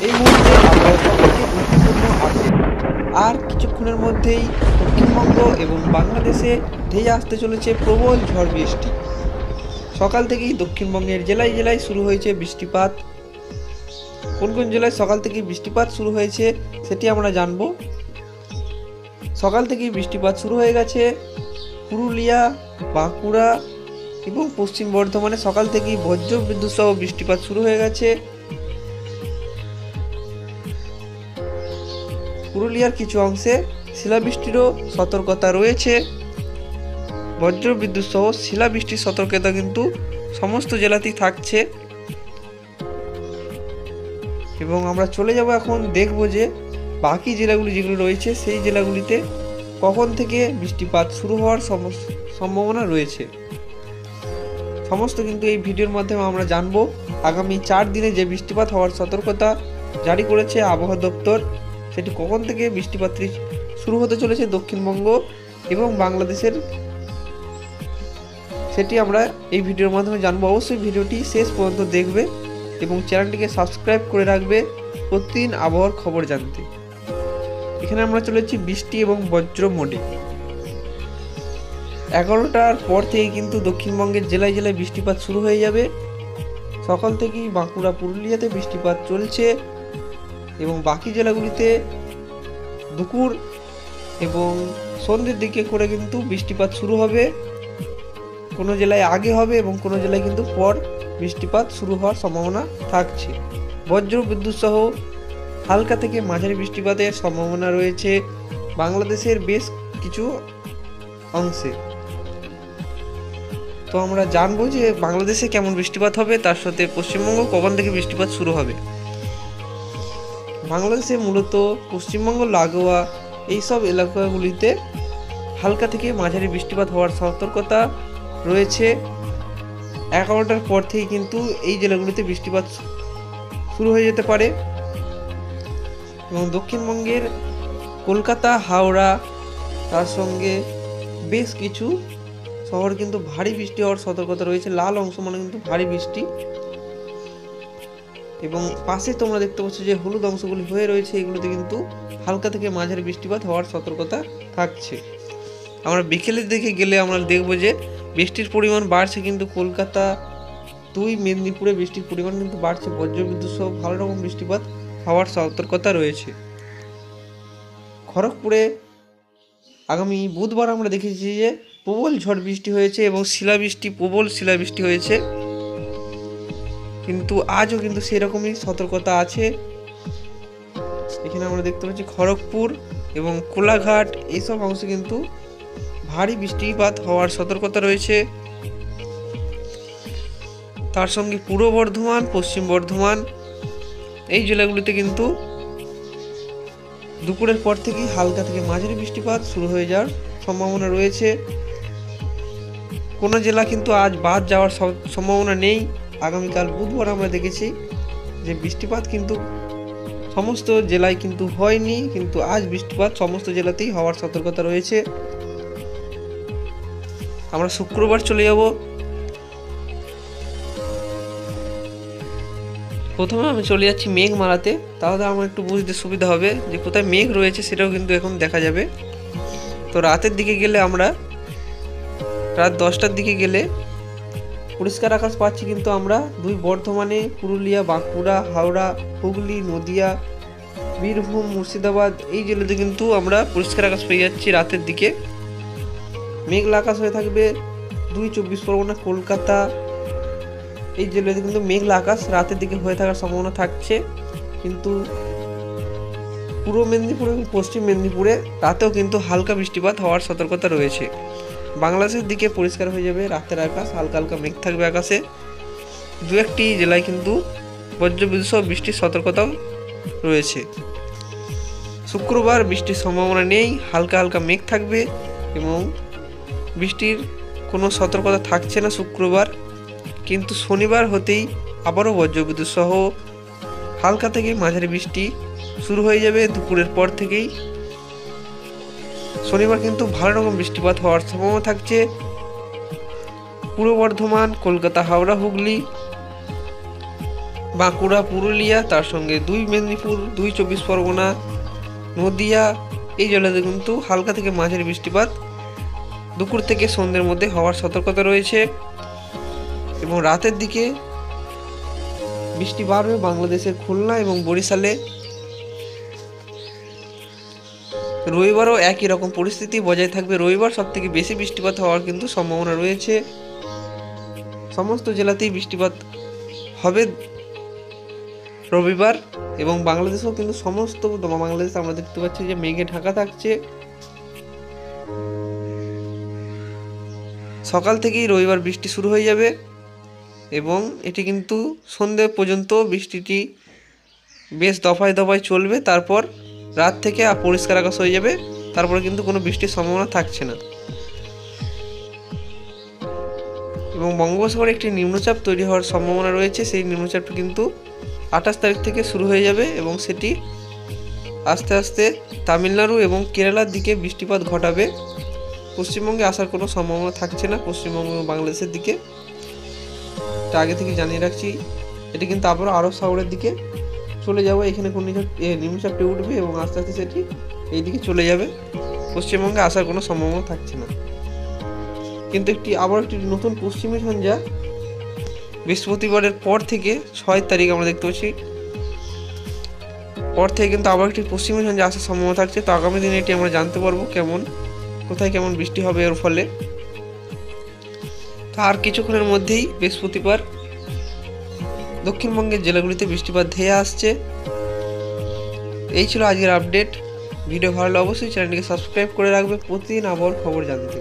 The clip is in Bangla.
এই মুহূর্তে আবহাওয়া সম্পর্কে গুরুত্বপূর্ণ আপডেট। আর কিছুক্ষণের মধ্যেই দক্ষিণবঙ্গ এবং বাংলাদেশে ধেয়ে আসতে চলেছে প্রবল ঝড় বৃষ্টি। সকাল থেকেই দক্ষিণবঙ্গের জেলায় জেলায় শুরু হয়েছে বৃষ্টিপাত। কোন কোন জেলায় সকাল থেকেই বৃষ্টিপাত শুরু হয়েছে সেটি আমরা জানব। সকাল থেকেই বৃষ্টিপাত শুরু হয়ে গেছে পুরুলিয়া, বাঁকুড়া এবং পশ্চিম বর্ধমানে সকাল থেকেই বজ্র বিদ্যুৎ সহ বৃষ্টিপাত শুরু হয়ে গেছে। পুরুলিয়ার কিছু অংশে শিলাবৃষ্টিরও সতর্কতা রয়েছে। বজ্র বিদ্যুৎ সহ শিলাবৃষ্টির সতর্কতা কিন্তু সমস্ত জেলাতেই থাকছে। এবং আমরা চলে যাব এখন, দেখব যে বাকি জেলাগুলি যেগুলো রয়েছে সেই জেলাগুলিতে কখন থেকে বৃষ্টিপাত শুরু হওয়ার সম্ভাবনা রয়েছে। সমস্ত কিন্তু এই ভিডিওর মাধ্যমে আমরা জানব। আগামী 4 দিনে যে বৃষ্টিপাত হওয়ার সতর্কতা জারি করেছে আবহাওয়া দপ্তর, সেটি কখন থেকে বৃষ্টিপাত শুরু হতে চলেছে দক্ষিণবঙ্গ এবং বাংলাদেশের, সেটি আমরা এই ভিডিওর মাধ্যমে জানবো। অবশ্যই ভিডিওটি শেষ পর্যন্ত দেখবে এবং চ্যানেলটিকে সাবস্ক্রাইব করে রাখবে প্রতিদিন আবহাওয়ার খবর জানতে। এখানে আমরা চলেছি বৃষ্টি এবং বজ্র মোডে। 11টার পর থেকে কিন্তু দক্ষিণবঙ্গের জেলায় জেলায় বৃষ্টিপাত শুরু হয়ে যাবে। সকাল থেকেই বাঁকুড়া, পুরুলিয়াতে বৃষ্টিপাত চলছে এবং বাকি জেলাগুলিতে দুপুর এবং সন্ধ্যের দিকে করে কিন্তু বৃষ্টিপাত শুরু হবে। কোনো জেলায় আগে হবে এবং কোনো জেলায় কিন্তু পর বৃষ্টিপাত শুরু হওয়ার সম্ভাবনা থাকছে। বজ্র বিদ্যুৎ সহ হালকা থেকে মাঝারি বৃষ্টিপাতের সম্ভাবনা রয়েছে বাংলাদেশের বেশ কিছু অংশে। তো আমরা জানবো যে বাংলাদেশে কেমন বৃষ্টিপাত হবে, তার সাথে পশ্চিমবঙ্গ কখন থেকে বৃষ্টিপাত শুরু হবে। বাংলাদেশে মূলত পশ্চিমবঙ্গ লাগোয়া এইসব এলাকাগুলিতে হালকা থেকে মাঝারি বৃষ্টিপাত হওয়ার সতর্কতা রয়েছে। 11টার পর থেকে কিন্তু এই জেলাগুলিতে বৃষ্টিপাত শুরু হয়ে যেতে পারে। এবং দক্ষিণবঙ্গের কলকাতা, হাওড়া, তার সঙ্গে বেশ কিছু শহর কিন্তু ভারী বৃষ্টি হওয়ার সতর্কতা রয়েছে। লাল অংশ মানে কিন্তু ভারী বৃষ্টি, এবং পাশে তোমরা দেখতে পাচ্ছ যে হলুদ অংশগুলি হয়ে রয়েছে, এগুলোতে কিন্তু হালকা থেকে মাঝারি বৃষ্টিপাত হওয়ার সতর্কতা থাকছে। আমরা বিকেলের দিকে গেলে আমরা দেখব যে বৃষ্টির পরিমাণ বাড়ছে, কিন্তু কলকাতা 2 মেদিনীপুরে বৃষ্টির পরিমাণ কিন্তু বাড়ছে। বজ্রবিদ্যুৎ সহ ভালো রকম বৃষ্টিপাত হওয়ার সতর্কতা রয়েছে। খড়গপুরে আগামী বুধবার আমরা দেখেছি যে প্রবল ঝড় বৃষ্টি হয়েছে এবং প্রবল শিলাবৃষ্টি হয়েছে, কিন্তু আজও কিন্তু সেরকমই সতর্কতা আছে। এখানে আমরা দেখতে পাচ্ছি খড়গপুর এবং কোলাঘাট এইসব অংশে কিন্তু ভারী বৃষ্টিপাত হওয়ার সতর্কতা রয়েছে। তার সঙ্গে পূর্ব বর্ধমান, পশ্চিম বর্ধমান এই জেলাগুলিতে কিন্তু দুপুরের পর থেকেই হালকা থেকে মাঝারি বৃষ্টিপাত শুরু হয়ে যাওয়ার সম্ভাবনা রয়েছে। কোনো জেলা কিন্তু আজ বাদ যাওয়ার সম্ভাবনা নেই। আগামীকাল বুধবার আমরা দেখেছি যে বৃষ্টিপাত কিন্তু সমস্ত জেলায় কিন্তু হয়নি, কিন্তু আজ বৃষ্টিপাত সমস্ত জেলাতেই হওয়ার সতর্কতা রয়েছে। আমরা শুক্রবার চলে যাব। প্রথমে আমি চলে যাচ্ছি মেঘমালাতে, তাহলে আমার একটু বুঝতে সুবিধা হবে যে কোথায় মেঘ রয়েছে, সেটাও কিন্তু এখন দেখা যাবে। তো রাতের দিকে গেলে আমরা রাত 10টার দিকে গেলে পরিষ্কার আকাশ পাচ্ছি, কিন্তু আমরা বর্ধমানে, পুরুলিয়া, বাঁকুড়া, হাওড়া, হুগলি, নদিয়া, বীরভূম, মুর্শিদাবাদ এই জেলাতে কিন্তু আমরা পরিষ্কার আকাশ পেয়ে যাচ্ছি। রাতের দিকে মেঘলা আকাশ হয়ে থাকবে 24 পরগনা, কলকাতা এই জেলাতে কিন্তু মেঘলা আকাশ রাতের দিকে হয়ে থাকার সম্ভাবনা থাকছে। কিন্তু পূর্ব মেদিনীপুর এবং পশ্চিম মেদিনীপুরে রাতেও কিন্তু হালকা বৃষ্টিপাত হওয়ার সতর্কতা রয়েছে। বাংলাদেশের দিকে পরিষ্কার হয়ে যাবে রাতের আকাশ, হালকা হালকা মেঘ থাকবে আকাশে। 2-1টি জেলায় কিন্তু বজ্রবিদ্যুৎ সহ বৃষ্টির সতর্কতাও রয়েছে। শুক্রবার বৃষ্টির সম্ভাবনা নেই, হালকা হালকা মেঘ থাকবে এবং বৃষ্টির কোনো সতর্কতা থাকছে না শুক্রবার। কিন্তু শনিবার হতেই আবারও বজ্রবিদ্যুৎ সহ হালকা থেকে মাঝারি বৃষ্টি শুরু হয়ে যাবে দুপুরের পর থেকেই। শনিবার কিন্তু ভালো রকম বৃষ্টিপাত হওয়ার সম্ভাবনা থাকছে। পূর্ব বর্ধমান, কলকাতা, হাওড়া, হুগলি, বাঁকুড়া, পুরুলিয়া, তার সঙ্গে 2 মেদিনীপুর, 2 24 পরগনা, নদিয়া এই জেলাতে কিন্তু হালকা থেকে মাঝারি বৃষ্টিপাত দুপুর থেকে সন্ধ্যের মধ্যে হওয়ার সতর্কতা রয়েছে। এবং রাতের দিকে বৃষ্টি বাড়বে বাংলাদেশের খুলনা এবং বরিশালে। রবিবারও একই রকম পরিস্থিতি বজায় থাকবে। রবিবার সব থেকে বেশি বৃষ্টিপাত হওয়ার কিন্তু সম্ভাবনা রয়েছে। সমস্ত জেলাতেই বৃষ্টিপাত হবে রবিবার। এবং বাংলাদেশেও কিন্তু সমস্ত বাংলাদেশে আমরা দেখতে পাচ্ছি যে মেঘে ঢাকা থাকছে। সকাল থেকেই রবিবার বৃষ্টি শুরু হয়ে যাবে এবং এটি কিন্তু সন্ধ্যে পর্যন্ত বৃষ্টিটি বেশ দফায় দফায় চলবে। তারপর রাত থেকে পরিষ্কার আকাশ হয়ে যাবে, তারপরে কিন্তু কোনো বৃষ্টির সম্ভাবনা থাকছে না। এবং বঙ্গোপসাগরে একটি নিম্নচাপ তৈরি হওয়ার সম্ভাবনা রয়েছে। সেই নিম্নচাপটি কিন্তু 28 তারিখ থেকে শুরু হয়ে যাবে এবং সেটি আস্তে আস্তে তামিলনাড়ু এবং কেরালার দিকে বৃষ্টিপাত ঘটাবে। পশ্চিমবঙ্গে আসার কোনো সম্ভাবনা থাকছে না, পশ্চিমবঙ্গ এবং বাংলাদেশের দিকে। এটা আগে থেকে জানিয়ে রাখছি। এটি কিন্তু আবারও আরব সাগরের দিকে চলে যাবে। এখানে নিম্নচাপটি উঠবে এবং আস্তে আস্তে সেটি এই দিকে চলে যাবে। পশ্চিমবঙ্গে আসার কোনো সম্ভাবনা থাকছে না। কিন্তু আবার একটি নতুন পশ্চিমী ঝঞ্ঝা বৃহস্পতিবারের পর থেকে 6 তারিখ আমরা দেখতে পাচ্ছি, পর থেকে কিন্তু আবার একটি পশ্চিমী ঝঞ্ঝা আসার সম্ভাবনা থাকছে। তো আগামী দিনে এটি আমরা জানতে পারবো কোথায় কেমন বৃষ্টি হবে এর ফলে। তো আর কিছুক্ষণের মধ্যেই বৃহস্পতিবার দক্ষিণবঙ্গের জেলাগুলিতে বৃষ্টিপাত ধেয়ে আসছে। এই ছিল আজকের আপডেট। ভিডিও ভালো লাগলে অবশ্যই চ্যানেলটিকে সাবস্ক্রাইব করে রাখবে প্রতিদিন আবহাওয়ার খবর জানতে।